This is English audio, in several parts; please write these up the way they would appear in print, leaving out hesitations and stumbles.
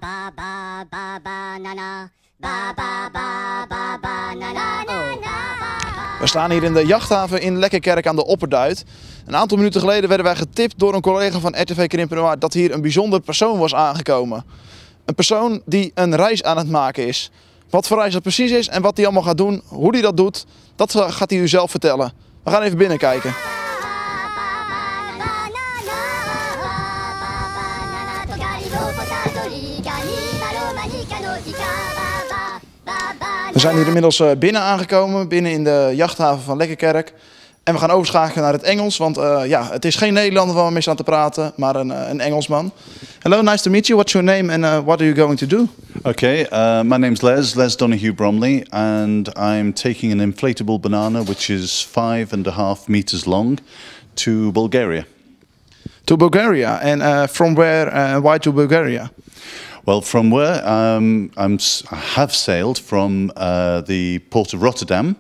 ba ba ba ba banana. Ba ba ba ba banana. We staan hier in de jachthaven in Lekkerkerk aan de Opperduit. Een aantal minuten geleden werden wij getipt door een collega van RTV Krimpen dat hier een bijzonder persoon was aangekomen. Een persoon die een reis aan het maken is. Wat voor reis dat precies is en wat hij allemaal gaat doen, hoe hij dat doet, dat gaat hij u zelf vertellen. We gaan even binnenkijken. We zijn hier inmiddels binnen aangekomen, binnen in de jachthaven van Lekkerkerk. En we gaan overschakelen naar het Engels, want ja, het is geen Nederlander waar we mee staan te praten, maar een Engelsman. Hello, nice to meet you. What's your name and what are you going to do? Okay, my name's Les Donohue-Bromley, and I'm taking an inflatable banana which is 5.5 meters long to Bulgaria. To Bulgaria, and from where and why to Bulgaria? Well, from where I have sailed from the port of Rotterdam,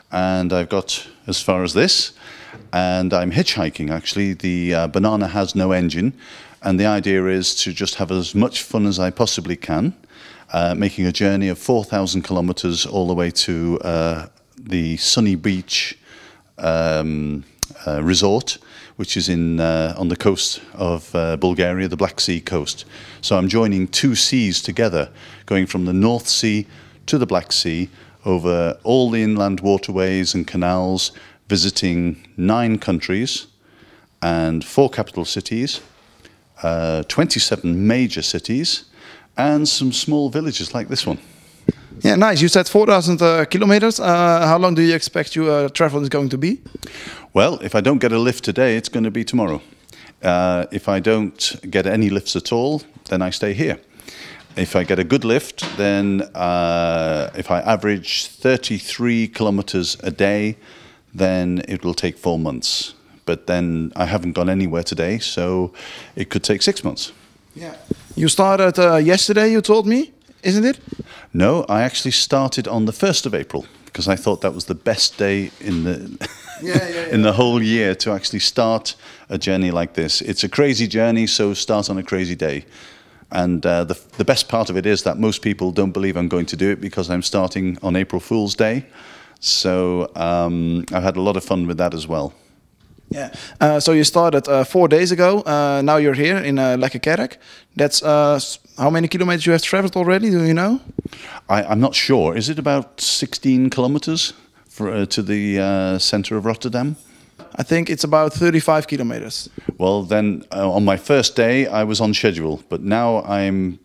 and I've got as far as this, and I'm hitchhiking actually. The banana has no engine, and the idea is to just have as much fun as I possibly can, making a journey of 4,000 kilometers all the way to the sunny beach resort, which is on the coast of Bulgaria, the Black Sea coast. So I'm joining two seas together, going from the North Sea to the Black Sea, over all the inland waterways and canals, visiting 9 countries and 4 capital cities, 27 major cities, and some small villages like this one. Yeah, nice. You said 4,000 kilometers. How long do you expect your travel is going to be? Well, if I don't get a lift today, it's going to be tomorrow. If I don't get any lifts at all, then I stay here. If I get a good lift, then if I average 33 kilometers a day, then it will take 4 months. But then I haven't gone anywhere today, so it could take 6 months. Yeah. You started yesterday, you told me, isn't it? No, I actually started on the 1st of April, because I thought that was the best day in the in the whole year to actually start a journey like this. It's a crazy journey, so start on a crazy day. And the best part of it is that most people don't believe I'm going to do it because I'm starting on April Fool's Day. So I've had a lot of fun with that as well. Yeah. So you started 4 days ago. Now you're here in Lekkerkerk. That's how many kilometers you have traveled already? Do you know? I'm not sure. Is it about 16 kilometers to the center of Rotterdam? I think it's about 35 kilometers. Well, then on my first day, I was on schedule, but now I'm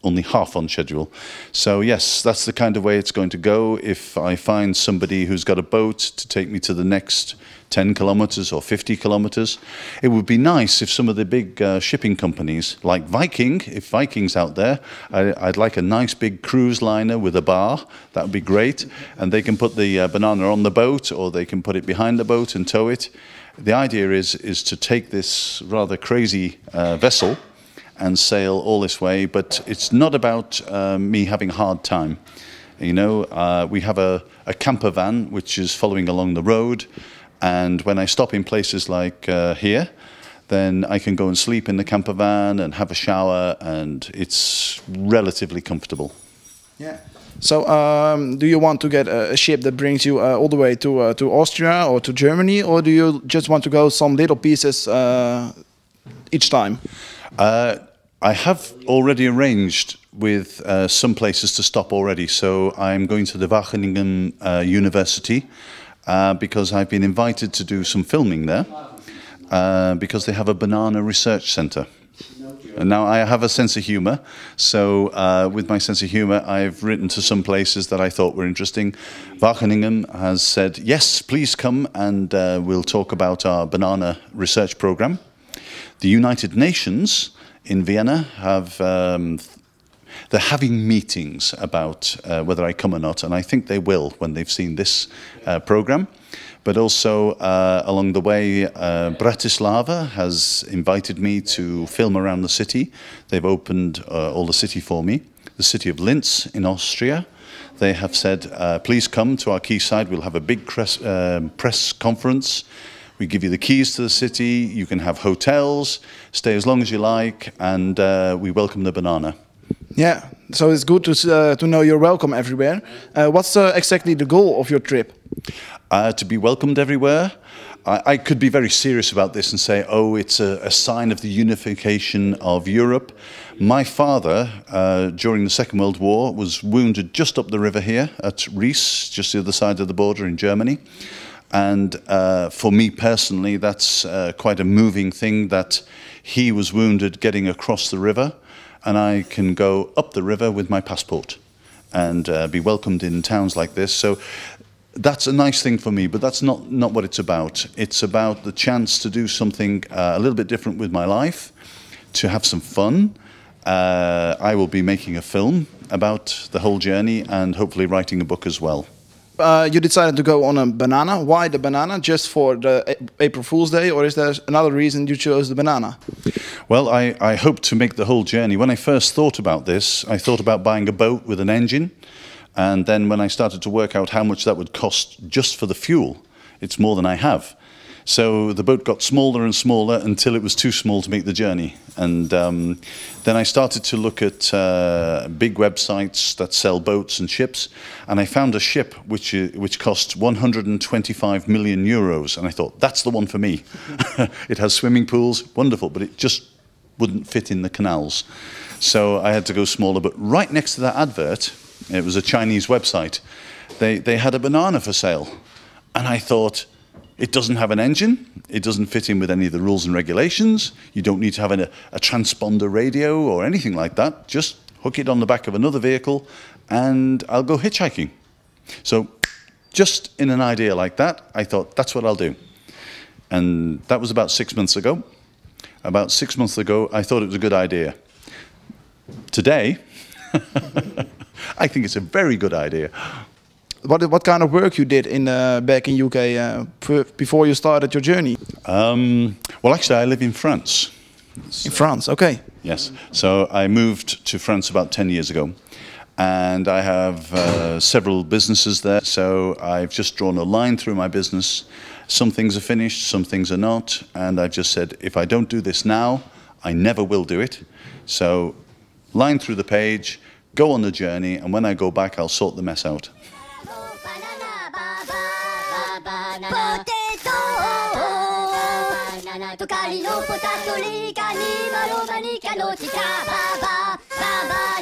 only half on schedule. So yes, that's the kind of way it's going to go. If I find somebody who's got a boat to take me to the next 10 kilometers or 50 kilometers, it would be nice if some of the big shipping companies, like Viking, if Viking's out there, I'd like a nice big cruise liner with a bar. That would be great. And they can put the banana on the boat, or they can put it behind the boat and tow it. The idea is to take this rather crazy vessel and sail all this way, but it's not about me having a hard time. You know, we have a camper van which is following along the road, and when I stop in places like here, then I can go and sleep in the camper van and have a shower, and it's relatively comfortable. Yeah. So, do you want to get a ship that brings you all the way to Austria or to Germany, or do you just want to go some little pieces each time? I have already arranged with some places to stop already. So I'm going to the Wageningen University because I've been invited to do some filming there because they have a banana research center. And now I have a sense of humor, so with my sense of humor, I've written to some places that I thought were interesting. Wageningen has said, yes, please come and we'll talk about our banana research program. The United Nations in Vienna they're having meetings about whether I come or not, and I think they will when they've seen this program. But also along the way, Bratislava has invited me to film around the city. They've opened all the city for me. The city of Linz in Austria. They have said, please come to our quayside. We'll have a big press conference. We give you the keys to the city. You can have hotels, stay as long as you like, and we welcome the banana. Yeah, so it's good to know you're welcome everywhere. What's exactly the goal of your trip? To be welcomed everywhere. I could be very serious about this and say, oh, it's a sign of the unification of Europe. My father, during the Second World War, was wounded just up the river here at Reis, just the other side of the border in Germany. And for me personally, that's quite a moving thing that he was wounded getting across the river, and I can go up the river with my passport and be welcomed in towns like this. So that's a nice thing for me, but that's not what it's about. It's about the chance to do something a little bit different with my life, to have some fun. I will be making a film about the whole journey and hopefully writing a book as well. You decided to go on a banana. Why the banana? Just for the April Fool's Day, or is there another reason you chose the banana? Well, I hope to make the whole journey. When I first thought about this, I thought about buying a boat with an engine. And then when I started to work out how much that would cost just for the fuel, it's more than I have. So the boat got smaller and smaller until it was too small to make the journey. And then I started to look at big websites that sell boats and ships. And I found a ship which cost 125 million euros. And I thought, that's the one for me. It has swimming pools, wonderful, but it just wouldn't fit in the canals. So I had to go smaller. But right next to that advert, it was a Chinese website, they had a banana for sale. And I thought, it doesn't have an engine, it doesn't fit in with any of the rules and regulations, you don't need to have a transponder radio or anything like that, just hook it on the back of another vehicle and I'll go hitchhiking. So just in an idea like that, I thought, that's what I'll do. And that was about 6 months ago. About 6 months ago, I thought it was a good idea. Today, I think it's a very good idea. What kind of work you did back in UK before you started your journey? Well, actually, I live in France. In France, okay. Yes. So I moved to France about 10 years ago. And I have several businesses there. So I've just drawn a line through my business. Some things are finished, some things are not. And I've just said, if I don't do this now, I never will do it. So line through the page, go on the journey, and when I go back, I'll sort the mess out.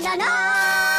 Banana.